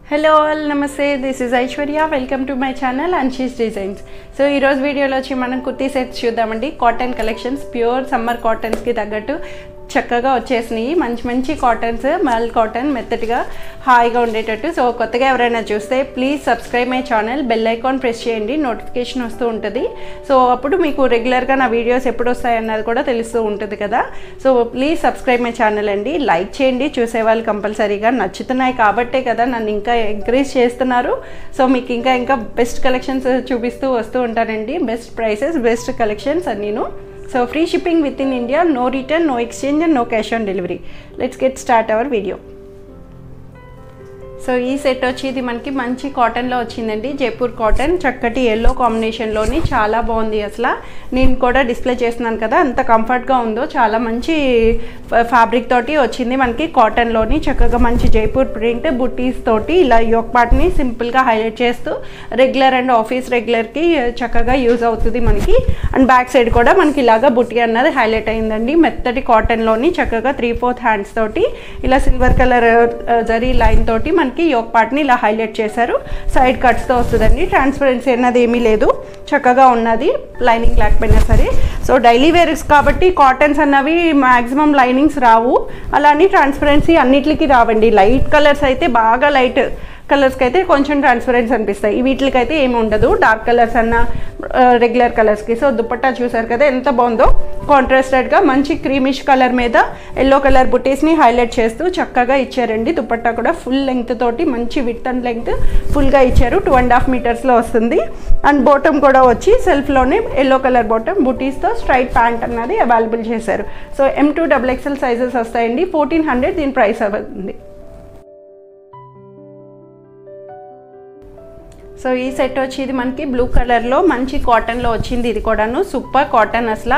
Hello all నమస్తే, this is Aishwarya. Welcome to my channel Anshi's designs. So ఈరోజు వీడియోలో వచ్చి మనం కుర్తీ సెట్స్ చూద్దామండి. కాటన్ కలెక్షన్స్, ప్యూర్ సమ్మర్ కాటన్స్కి తగ్గట్టు చక్కగా వచ్చేసినాయి. మంచి మంచి కాటన్స్, మల్ కాటన్, మెత్తటిగా హాయిగా ఉండేటట్టు. సో కొత్తగా ఎవరైనా చూస్తే please subscribe my channel, bell icon press చేయండి, నోటిఫికేషన్ వస్తూ ఉంటుంది. సో అప్పుడు మీకు రెగ్యులర్గా నా వీడియోస్ ఎప్పుడు వస్తాయన్నది కూడా తెలుస్తూ ఉంటుంది కదా. So please subscribe my channel అండి. లైక్ చేయండి, చూసేవాళ్ళు కంపల్సరీగా. నచ్చుతున్నాయి కాబట్టే కదా నన్ను ఇంకా ఎంకరేజ్ చేస్తున్నారు. సో మీకు ఇంకా బెస్ట్ కలెక్షన్స్ చూపిస్తూ వస్తూ ఉంటానండి. బెస్ట్ ప్రైసెస్, బెస్ట్ కలెక్షన్స్ అన్నీను. So free shipping within India, no return, no exchange and no cash on delivery. Let's get start our video. So ఈ సెట్ వచ్చి ఇది మనకి మంచి కాటన్లో వచ్చిందండి. జైపూర్ కాటన్, చక్కటి ఎల్లో కాంబినేషన్లోని చాలా బాగుంది. అసలు నేను కూడా డిస్ప్లే చేస్తున్నాను కదా, అంత కంఫర్ట్గా ఉందో. చాలా మంచి ఫ్యాబ్రిక్ తోటి వచ్చింది మనకి కాటన్లోని. చక్కగా మంచి జైపూర్ ప్రింట్ బుట్టీస్ తోటి ఇలా యోక్ పార్ట్ని సింపుల్గా హైలైట్ చేస్తూ రెగ్యులర్ అండ్ ఆఫీస్ రెగ్యులర్కి చక్కగా యూజ్ అవుతుంది మనకి. అండ్ బ్యాక్ సైడ్ కూడా మనకి ఇలాగా బుట్టి అన్నది హైలైట్ అయిందండి. మెత్తటి కాటన్లోని చక్కగా 3/4 హ్యాండ్స్ తోటి ఇలా సిల్వర్ కలర్ జరీ లైన్ తోటి మనకి యోక్ పార్ట్ని ఇలా హైలైట్ చేశారు. సైడ్ కట్స్తో వస్తుందండి. ట్రాన్స్పరెన్సీ అన్నది ఏమీ లేదు, చక్కగా ఉన్నది. లైనింగ్ లేకపోయినా సరే. సో డైలీ వేర్స్ కాబట్టి కాటన్స్ అన్నవి మ్యాక్సిమం లైనింగ్స్ రావు. అలానే ట్రాన్స్పరెన్సీ అన్నిటికీ రావండి. లైట్ కలర్స్ అయితే బాగా లైట్ కలర్స్కి అయితే కొంచెం ట్రాన్స్పరెన్స్ అనిపిస్తాయి. వీటికైతే ఏమి ఉండదు, డార్క్ కలర్స్ అన్న రెగ్యులర్ కలర్స్కి. సో దుపట్టా చూసారు కదా ఎంత బాగుందో. కాంట్రాస్టెడ్గా మంచి క్రీమిష్ కలర్ మీద ఎల్లో కలర్ బుటీస్ని హైలైట్ చేస్తూ చక్కగా ఇచ్చారండి. దుపట్టా కూడా ఫుల్ లెంగ్త్ తోటి మంచి విడ్త్ అండ్ లెంగ్త్ ఫుల్గా ఇచ్చారు. 2.5 మీటర్స్లో వస్తుంది. అండ్ బాటమ్ కూడా వచ్చి సెల్ఫ్లోనే ఎల్లో కలర్ బాటమ్ బుటీస్తో స్ట్రైట్ ప్యాంట్ అన్నది అవైలబుల్ చేశారు. సో M2 XXL సైజెస్ వస్తాయండి. 1400 దీని ప్రైస్ అవుతుంది. సో ఈ సెట్ వచ్చి ఇది మనకి బ్లూ కలర్లో మంచి కాటన్లో వచ్చింది. ఇది కూడాను సూపర్ కాటన్. అసలు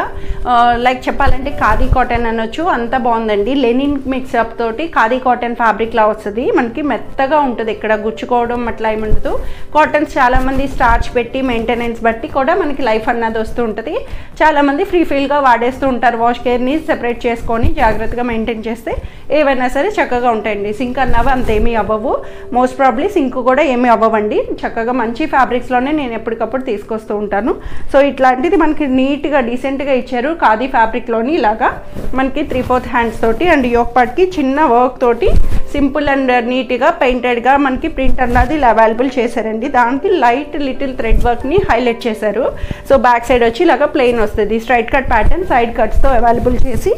లైక్ చెప్పాలంటే ఖాదీ కాటన్ అనొచ్చు, అంత బాగుందండి. లెనిన్ మిక్సప్ తోటి ఖాదీ కాటన్ ఫ్యాబ్రిక్లా వస్తుంది మనకి. మెత్తగా ఉంటుంది, ఇక్కడ గుచ్చుకోవడం అట్లా ఏముండదు. కాటన్స్ చాలామంది స్టార్చ్ పెట్టి మెయింటెనెన్స్ బట్టి కూడా మనకి లైఫ్ అన్నది వస్తూ ఉంటుంది. చాలామంది ఫ్రీ ఫీల్గా వాడేస్తూ ఉంటారు. వాష్ కేర్ని సెపరేట్ చేసుకొని జాగ్రత్తగా మెయింటైన్ చేస్తే ఏవైనా సరే చక్కగా ఉంటాయండి. సింక్ అన్నవి అంతేమీ అవ్వవు. మోస్ట్ ప్రాబ్లీ సింక్ కూడా ఏమీ అవ్వవండి. చక్కగా మంచి ఫ్యాబ్రిక్స్లోనే నేను ఎప్పటికప్పుడు తీసుకొస్తూ ఉంటాను. సో ఇట్లాంటిది మనకి నీట్గా డీసెంట్గా ఇచ్చారు. ఖాదీ ఫ్యాబ్రిక్లోని ఇలాగా మనకి 3/4 హ్యాండ్స్ తోటి అండ్ యోక్ పార్ట్కి చిన్న వర్క్ తోటి సింపుల్ అండ్ నీట్గా పెయింటెడ్గా మనకి ప్రింట్ అన్నది ఇలా అవైలబుల్ చేశారండి. దానికి లైట్ లిటిల్ థ్రెడ్ వర్క్ని హైలైట్ చేశారు. సో బ్యాక్ సైడ్ వచ్చి ఇలాగా ప్లెయిన్ వస్తుంది. స్ట్రైట్ కట్ ప్యాటర్న్ సైడ్ కట్స్తో అవైలబుల్ చేసి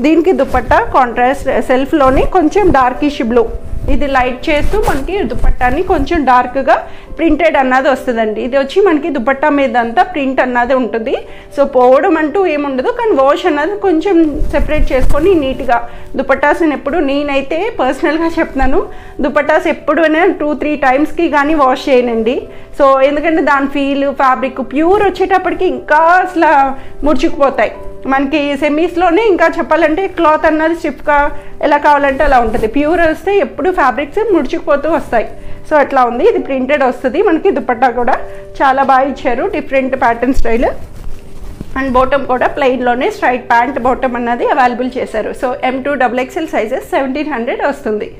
దీనికి దుపట్టా కాంట్రాస్ట్ సెల్ఫ్లోని కొంచెం డార్కిష్ బ్లూ ఇది లైట్ చేస్తూ మనకి దుపట్టాని కొంచెం డార్క్గా ప్రింటెడ్ అన్నది వస్తుందండి. ఇది వచ్చి మనకి దుపట్టా మీద అంతా ప్రింట్ అన్నది ఉంటుంది. సో పోవడం అంటూ ఏముండదు, కానీ వాష్ అన్నది కొంచెం సెపరేట్ చేసుకొని నీట్గా దుపట్టాస్ని ఎప్పుడు నేనైతే పర్సనల్గా చెప్తున్నాను, దుపట్టాస్ ఎప్పుడైనా 2-3 టైమ్స్కి కానీ వాష్ చేయనండి. సో ఎందుకంటే దాని ఫీల్ ఫ్యాబ్రిక్ ప్యూర్ వచ్చేటప్పటికి ఇంకా అసలు ముడుచుకుపోతాయి మనకి. సెమీస్లోనే ఇంకా చెప్పాలంటే క్లాత్ అన్నది స్టిఫ్గా ఎలా కావాలంటే అలా ఉంటుంది. ప్యూర్ వస్తే ఎప్పుడు ఫ్యాబ్రిక్స్ ముడుచుకుపోతూ వస్తాయి. సో అట్లా ఉంది. ఇది ప్రింటెడ్ వస్తుంది మనకి. దుపట్టా కూడా చాలా బాగా ఇచ్చారు, different pattern style. And bottom కూడా ప్లెయిన్లోనే స్ట్రైట్ ప్యాంట్ బాటమ్ అన్నది అవైలబుల్ చేశారు. సో M2 XXL సైజెస్ 1700 వస్తుంది.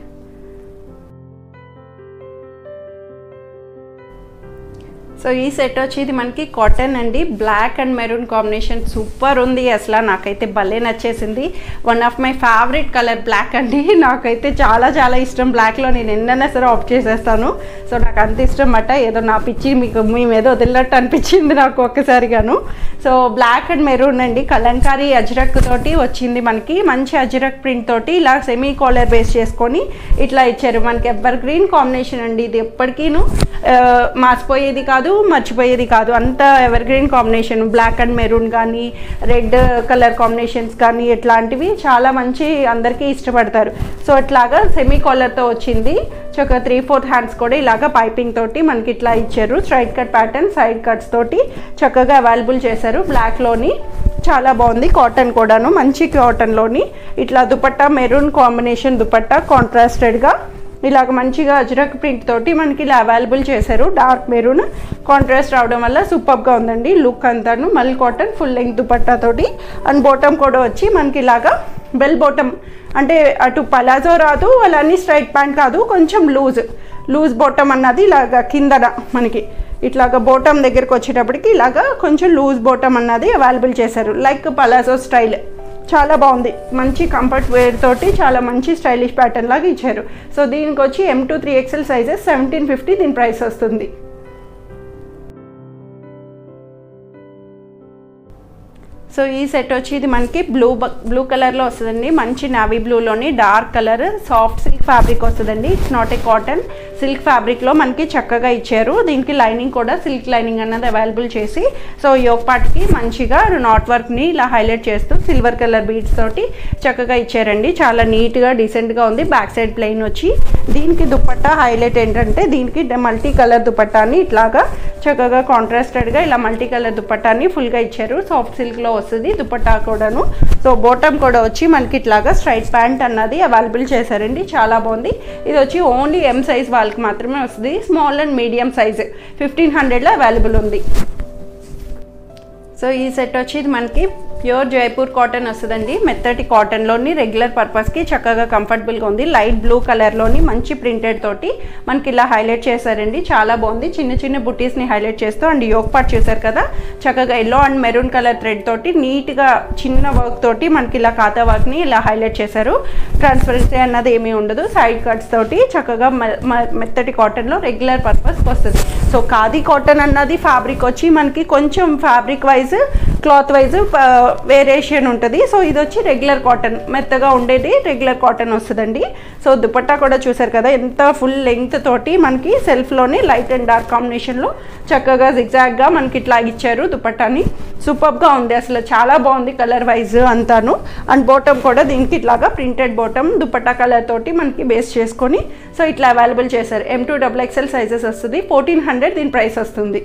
సో ఈ సెట్ వచ్చి ఇది మనకి కాటన్ అండి. Black and maroon combination super ఉంది. అసలు నాకైతే భలే నచ్చేసింది. One of my favourite colour black అండి. నాకైతే చాలా చాలా ఇష్టం బ్లాక్లో. నేను ఎన్నైనా సరే ఆఫ్ చేసేస్తాను. సో నాకు అంత ఇష్టం అన్నమాట. ఏదో నా పిచ్చి మీకు మీద వదిలినట్టు అనిపించింది నాకు ఒక్కసారిగాను. సో బ్లాక్ అండ్ మెరూన్ అండి. కలంకారీ అజ్రక్ తోటి వచ్చింది మనకి. మంచి అజ్రక్ ప్రింట్ తోటి ఇలా సెమీ కాలర్ బేస్ చేసుకొని ఇట్లా ఇచ్చారు మనకి. ఎవర్ గ్రీన్ కాంబినేషన్ అండి. ఇది ఎప్పటికీను మాసిపోయేది కాదు, మర్చిపోయేది కాదు. అంత evergreen combination. Black and maroon కానీ రెడ్ కలర్ కాంబినేషన్స్ కానీ ఇట్లాంటివి చాలా మంచి, అందరికీ ఇష్టపడతారు. సో అట్లాగా సెమీ కాలర్తో వచ్చింది. చక్కగా 3/4 హ్యాండ్స్ కూడా ఇలాగా పైపింగ్ తోటి మనకి ఇట్లా ఇచ్చారు. Straight cut pattern side cuts తోటి చక్కగా అవైలబుల్ చేశారు. బ్లాక్లోని చాలా బాగుంది. కాటన్ కూడాను మంచి కాటన్లోని ఇట్లా దుపట్టా మెరూన్ కాంబినేషన్ దుపట్టా కాంట్రాస్టెడ్గా ఇలాగ మంచిగా అజ్రక్ ప్రింట్ తోటి మనకి ఇలా అవైలబుల్ చేశారు. డార్క్ మెరూన్ కాంట్రాస్ట్ రావడం వల్ల సూపర్గా ఉందండి లుక్ అంతాను. మల్ కాటన్ ఫుల్ లెంగ్త్ దుపట్టా తోటి అండ్ బాటమ్ కూడా వచ్చి మనకి ఇలాగా బెల్ బాటమ్, అంటే అటు పలాజో రాదు, అలానే స్ట్రైట్ ప్యాంట్ కాదు, కొంచెం లూజ్ బాటమ్ అన్నది ఇలాగ కిందన మనకి ఇట్లాగా బాటమ్ దగ్గరికి వచ్చేటప్పటికి ఇలాగా కొంచెం లూజ్ బాటమ్ అన్నది అవైలబుల్ చేశారు, లైక్ పలాజో స్టైల్. చాలా బాగుంది, మంచి కంఫర్ట్ వేర్ తోటి చాలా మంచి స్టైలిష్ ప్యాటర్న్ లాగా ఇచ్చారు. సో దీనికి వచ్చి M2 3XL సైజెస్ 1750 దీని ప్రైస్ వస్తుంది. సో ఈ సెట్ వచ్చి ఇది మనకి బ్లూ కలర్లో వస్తుందండి, మంచి నావీ బ్లూలోని dark colour soft silk fabric వస్తుందండి. It's not a cotton, silk ఫ్యాబ్రిక్లో మనకి చక్కగా ఇచ్చారు. దీనికి లైనింగ్ కూడా సిల్క్ లైనింగ్ అన్నది అవైలబుల్ చేసి, సో యోక్ పార్ట్కి మంచిగా నాట్ వర్క్ని ఇలా హైలైట్ చేస్తూ సిల్వర్ కలర్ బీడ్స్ తోటి చక్కగా ఇచ్చారండి. చాలా నీట్గా డీసెంట్గా ఉంది. బ్యాక్ సైడ్ ప్లెయిన్ వచ్చి దీనికి దుపట్టా హైలైట్ ఏంటంటే దీనికి మల్టీ కలర్ దుపట్టాని ఇట్లాగా చక్కగా కాంట్రాస్టెడ్గా ఇలా మల్టీ కలర్ దుపట్టాని ఫుల్గా ఇచ్చారు. సాఫ్ట్ సిల్క్లో వస్తుంది దుపట్టా కూడాను. సో బాటమ్ కూడా వచ్చి మనకి ఇట్లాగా స్ట్రైట్ ప్యాంట్ అన్నది అవైలబుల్ చేశారండి, చాలా బాగుంది. ఇది వచ్చి ఓన్లీ M సైజ్ వాళ్ళకి మాత్రమే వస్తుంది. స్మాల్ అండ్ మీడియం సైజ్ 1500లో అవైలబుల్ ఉంది. సో ఈ సెట్ వచ్చి ఇది మనకి ప్యూర్ జైపూర్ కాటన్ వస్తుందండి. మెత్తటి కాటన్లోని రెగ్యులర్ పర్పస్కి చక్కగా కంఫర్టబుల్గా ఉంది. లైట్ బ్లూ కలర్లోని మంచి ప్రింటెడ్ తోటి మనకి ఇలా హైలైట్ చేశారండి, చాలా బాగుంది. చిన్న చిన్న బుటీస్ని హైలైట్ చేస్తూ అండ్ యోక్ పార్ట్ చూసారు కదా, చక్కగా yellow and maroon colour thread తోటి నీట్గా చిన్న వర్క్ తోటి మనకి ఇలా ఖాతా వర్క్ని ఇలా హైలైట్ చేశారు. ట్రాన్స్పరెన్సీ అన్నది ఏమీ ఉండదు. సైడ్ కట్స్ తోటి చక్కగా మెత్తటి కాటన్లో రెగ్యులర్ పర్పస్కి వస్తుంది. సో ఖాదీ కాటన్ అన్నది ఫ్యాబ్రిక్ వచ్చి మనకి కొంచెం fabric wise cloth wise variation ఉంటుంది. సో ఇది వచ్చి రెగ్యులర్ కాటన్, మెత్తగా ఉండేది రెగ్యులర్ కాటన్ వస్తుందండి. సో దుపట్టా కూడా చూసారు కదా ఎంత ఫుల్ లెంగ్త్ తోటి మనకి సెల్ఫ్లోనే లైట్ అండ్ డార్క్ కాంబినేషన్లో చక్కగా జిగ్జాగ్గా మనకి ఇట్లా ఇచ్చారు దుపట్టాని. సూపర్గా ఉంది, అసలు చాలా బాగుంది కలర్ వైజ్ అంతాను. అండ్ బాటమ్ కూడా దీనికి ఇట్లాగా ప్రింటెడ్ బాటమ్ దుపట్టా కలర్ తోటి మనకి బేస్ చేసుకొని సో ఇట్లా అవైలబుల్ చేశారు. M2 XXL సైజెస్ వస్తుంది. 1400 దీని ప్రైస్ వస్తుంది.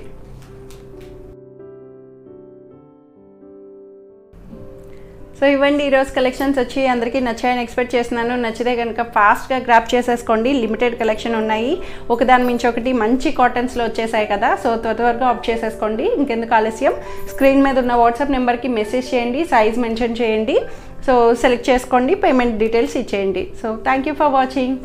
సో ఇవ్వండి ఈరోజు కలెక్షన్స్ వచ్చి అందరికీ నచ్చాయని ఎక్స్పెక్ట్ చేస్తున్నాను. నచ్చితే కనుక ఫాస్ట్గా గ్రాప్ చేసేసుకోండి. లిమిటెడ్ కలెక్షన్ ఉన్నాయి, ఒకదాని మించి ఒకటి మంచి కాటన్స్లో వచ్చేసాయి కదా. సో త్వరగా ఆప్ చేసేసుకోండి. ఇంకెందుకు ఆలస్యం, స్క్రీన్ మీద ఉన్న వాట్సాప్ నెంబర్కి మెసేజ్ చేయండి, సైజ్ మెన్షన్ చేయండి. సో సెలెక్ట్ చేసుకోండి, పేమెంట్ డీటెయిల్స్ ఇచ్చేయండి. So thank you for watching.